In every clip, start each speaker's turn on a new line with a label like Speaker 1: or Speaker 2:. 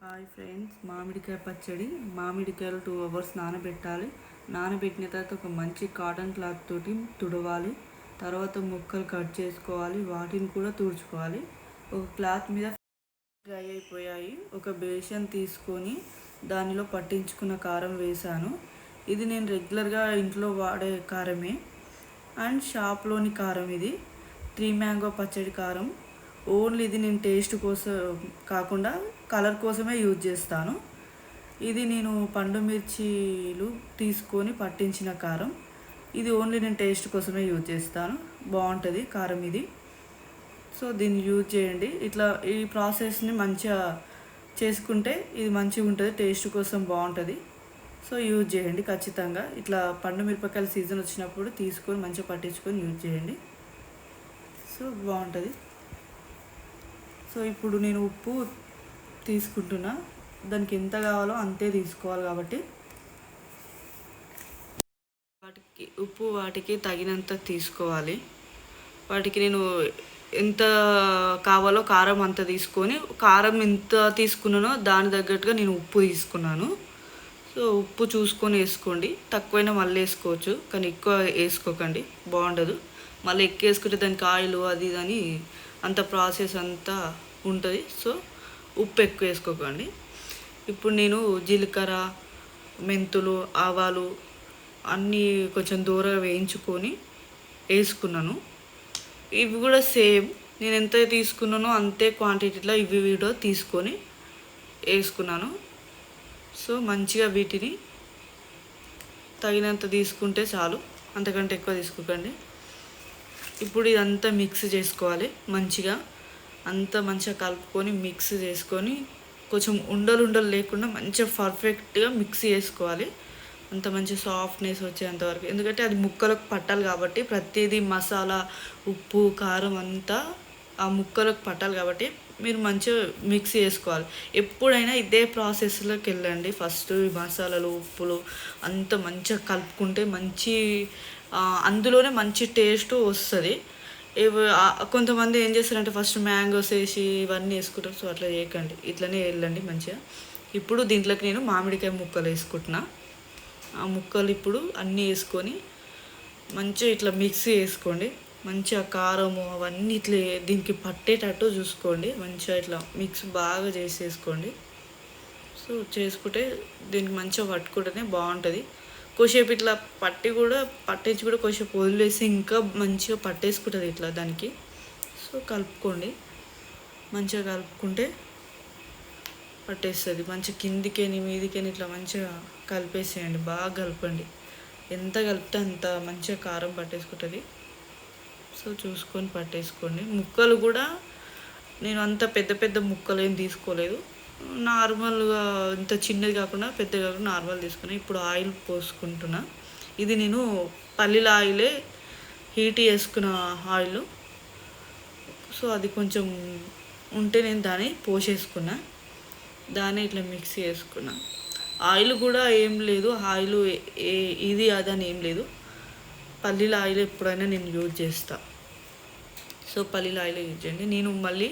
Speaker 1: Hi friends, మామిడికాయ పచ్చడి. మామిడికాయలు 2 hours నానబెట్టాలి. నానబెట్టిన తర్వాత ఒక మంచి కాటన్ క్లాత్ తోటి తుడవాలి. తర్వాత ముక్కలు కట్ చేసుకోవాలి, వాటిని కూడా తుడుచుకోవాలి. ఒక క్లాత్ మీద డ్రై అయిపోయాయి. ఒక బేషన్ తీసుకొని దానిలో పట్టించుకున్న కారం వేసాను. ఇది నేను రెగ్యులర్గా ఇంట్లో వాడే కారమే అండ్ షాప్లోని కారం. ఇది 3 మ్యాంగో పచ్చడి కారం. ఓన్లీ ఇది నేను టేస్ట్ కోసం కాకుండా కలర్ కోసమే యూజ్ చేస్తాను. ఇది నేను పండు మిర్చీలు తీసుకొని పట్టించిన కారం. ఇది ఓన్లీ నేను టేస్ట్ కోసమే యూజ్ చేస్తాను. బాగుంటుంది కారం ఇది. సో దీన్ని యూజ్ చేయండి. ఇట్లా ఈ ప్రాసెస్ని మంచిగా చేసుకుంటే ఇది మంచిగా ఉంటుంది, టేస్ట్ కోసం బాగుంటుంది. సో యూజ్ చేయండి ఖచ్చితంగా. ఇట్లా పండు మిరపకాయల సీజన్ వచ్చినప్పుడు తీసుకొని మంచిగా పట్టించుకొని యూజ్ చేయండి. సో బాగుంటుంది. సో ఇప్పుడు నేను ఉప్పు తీసుకుంటున్నా. దానికి ఎంత కావాలో అంతే తీసుకోవాలి కాబట్టి వాటికి తగినంత తీసుకోవాలి. వాటికి నేను ఎంత కావాలో కారం అంత తీసుకొని, కారం ఎంత తీసుకున్నానో దాని తగ్గట్టుగా నేను ఉప్పు తీసుకున్నాను. సో ఉప్పు చూసుకొని వేసుకోండి. తక్కువైనా మళ్ళీ వేసుకోవచ్చు, కానీ ఎక్కువ వేసుకోకండి, బాగుండదు. మళ్ళీ ఎక్కువ వేసుకుంటే దానికి ఆయిల్ అది అని అంత ప్రాసెస్ అంతా ఉంటుంది. సో ఉప్పు ఎక్కువ వేసుకోకండి. ఇప్పుడు నేను జీలకర్ర, మెంతులు, ఆవాలు అన్నీ కొంచెం దూరంగా వేయించుకొని వేసుకున్నాను. ఇవి కూడా సేమ్ నేను ఎంత తీసుకున్నానో అంతే క్వాంటిటీలో ఇవి కూడా తీసుకొని వేసుకున్నాను. సో మంచిగా వీటిని తగినంత తీసుకుంటే చాలు, అంతకంటే ఎక్కువ తీసుకోకండి. ఇప్పుడు ఇదంతా మిక్స్ చేసుకోవాలి. అంతా మంచిగా కలుపుకొని మిక్స్ చేసుకొని కొంచెం ఉండలు లేకుండా మంచిగా పర్ఫెక్ట్గా మిక్స్ చేసుకోవాలి. అంత మంచి సాఫ్ట్నెస్ వచ్చేంత వరకు, ఎందుకంటే అది ముక్కలకు పట్టాలి కాబట్టి ప్రతిదీ మసాలా, ఉప్పు, కారం అంతా ఆ ముక్కలకు పట్టాలి కాబట్టి మీరు మంచిగా మిక్స్ చేసుకోవాలి. ఎప్పుడైనా ఇదే ప్రాసెస్లోకి వెళ్ళండి. ఫస్ట్ ఈ మసాలాలు, ఉప్పులు అంత మంచిగా కలుపుకుంటే అందులోనే మంచి టేస్ట్ వస్తుంది. కొంతమంది ఏం చేస్తారంటే ఫస్ట్ మ్యాంగోస్ వేసి ఇవన్నీ వేసుకుంటారు. సో అట్లా చేయకండి, ఇట్లనే వెళ్ళండి మంచిగా. ఇప్పుడు దీంట్లోకి నేను మామిడికాయ ముక్కలు వేసుకుంటున్నా. ఆ ముక్కలు ఇప్పుడు అన్నీ వేసుకొని మంచిగా ఇట్లా మిక్స్ చేసుకోండి. మంచిగా కారము అవన్నీ ఇట్లా దీనికి పట్టేటట్టు చూసుకోండి. మంచిగా ఇట్లా మిక్స్ బాగా చేసేసుకోండి. సో చేసుకుంటే దీనికి మంచిగా పట్టుకుంటేనే బాగుంటుంది. కొద్దిసేపు ఇట్లా పట్టించి కూడా కొద్దిసేపు వదిలేసి ఇంకా మంచిగా పట్టేసుకుంటుంది ఇట్లా దానికి. సో కలుపుకోండి. మంచిగా కలుపుకుంటే పట్టేస్తుంది. మంచిగా కిందికేని మీదికేని ఇట్లా మంచిగా కలిపేసేయండి. బాగా కలపండి. ఎంత కలిపితే అంత మంచిగా కారం పట్టేసుకుంటుంది. సో చూసుకొని పట్టేసుకోండి. ముక్కలు కూడా నేను అంత పెద్ద ముక్కలు ఏం తీసుకోలేదు. నార్మల్గా ఇంత చిన్నది కాకుండా పెద్దది కాకుండా నార్మల్ తీసుకున్నా. ఇప్పుడు ఆయిల్ పోసుకుంటున్నా. ఇది నేను పల్లీల ఆయిలే, హీట్ చేసుకున్న ఆయిల్. సో అది కొంచెం ఉంటే నేను దాన్ని పోసేసుకున్నా. దాన్ని ఇట్లా మిక్స్ చేసుకున్నా. ఆయిల్ కూడా ఏం లేదు, ఆయిల్ ఇది అదని ఏం లేదు. పల్లీల ఆయిల్ ఎప్పుడైనా నేను యూజ్ చేస్తా. సో పల్లీల ఆయిల్ యూజ్ చేయండి. నేను మళ్ళీ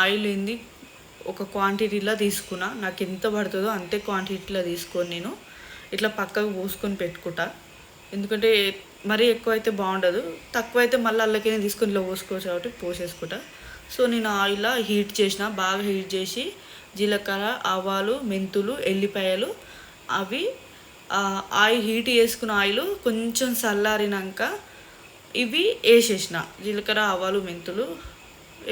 Speaker 1: ఆయిల్ ఏంది ఒక క్వాంటిటీలో తీసుకున్నా. నాకు ఎంత పడుతుందో అంతే క్వాంటిటీలో తీసుకొని నేను ఇట్లా పక్కకు పోసుకొని పెట్టుకుంటా. ఎందుకంటే మరీ ఎక్కువ అయితే బాగుండదు, తక్కువ అయితే మళ్ళీ అల్లకైనా తీసుకొని ఇలా పోసుకోవచ్చు కాబట్టి పోసేసుకుంటా. సో నేను ఆయిల్ బాగా హీట్ చేసి జీలకర్ర, ఆవాలు, మెంతులు, ఎల్లిపాయలు అవి ఆయిల్ హీట్ చేసుకున్న ఆయిల్ కొంచెం చల్లారినాక ఇవి వేసేసిన. జీలకర్ర, ఆవాలు, మెంతులు,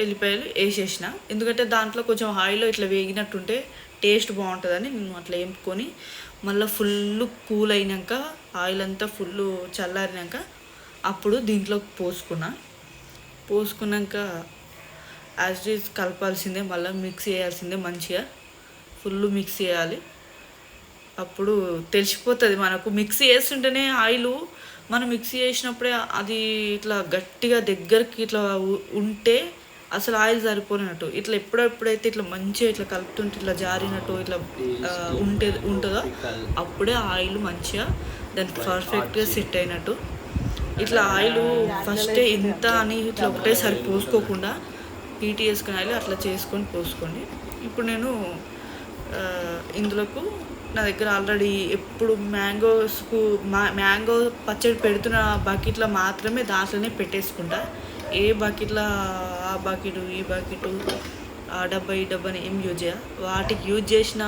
Speaker 1: ఎల్లిపాయలు వేసేసిన. ఎందుకంటే దాంట్లో కొంచెం ఆయిల్లో ఇట్లా వేగినట్టుంటే టేస్ట్ బాగుంటుందని నేను అట్లా వేపుకొని మళ్ళీ ఫుల్ కూల్ అయినాక ఆయిల్ అంతా ఫుల్ చల్లారినాక అప్పుడు దీంట్లోకి పోసుకున్నాక యాజ్ ఇట్ ఈజ్ కలపాల్సిందే. మళ్ళీ మిక్స్ చేయాల్సిందే. మంచిగా ఫుల్ మిక్స్ చేయాలి. అప్పుడు తెలిసిపోతుంది మనకు. మిక్స్ చేస్తుంటేనే ఆయిల్ మనం మిక్స్ చేసినప్పుడే అది ఇట్లా గట్టిగా దగ్గరికి ఇట్లా ఉంటే అసలు ఆయిల్ సరిపోయినట్టు. ఇట్లా ఎప్పుడైతే ఇట్లా మంచిగా ఇట్లా కలుపుతుంటే ఇట్లా జారినట్టు ఇట్లా ఉంటుందో అప్పుడే ఆయిల్ మంచిగా దానికి పర్ఫెక్ట్గా సెట్ అయినట్టు. ఇట్లా ఆయిల్ ఫస్టే ఇంత అని ఇట్లా ఒకటేసారి పోసుకోకుండా హీట్ చేసుకుని ఆయిల్ అట్లా చేసుకొని పోసుకోండి. ఇప్పుడు నేను ఇందులోకి నా దగ్గర ఆల్రెడీ ఎప్పుడు మ్యాంగో పచ్చడి పెడుతున్న బకెట్లో మాత్రమే దాంట్లోనే పెట్టేసుకుంటా. ఏ బకెట్లో ఆ బకెట్ ఈ బకెట్ ఆ డబ్బా ఈ డబ్బాని ఏం యూజ్ చేయ. వాటికి యూజ్ చేసిన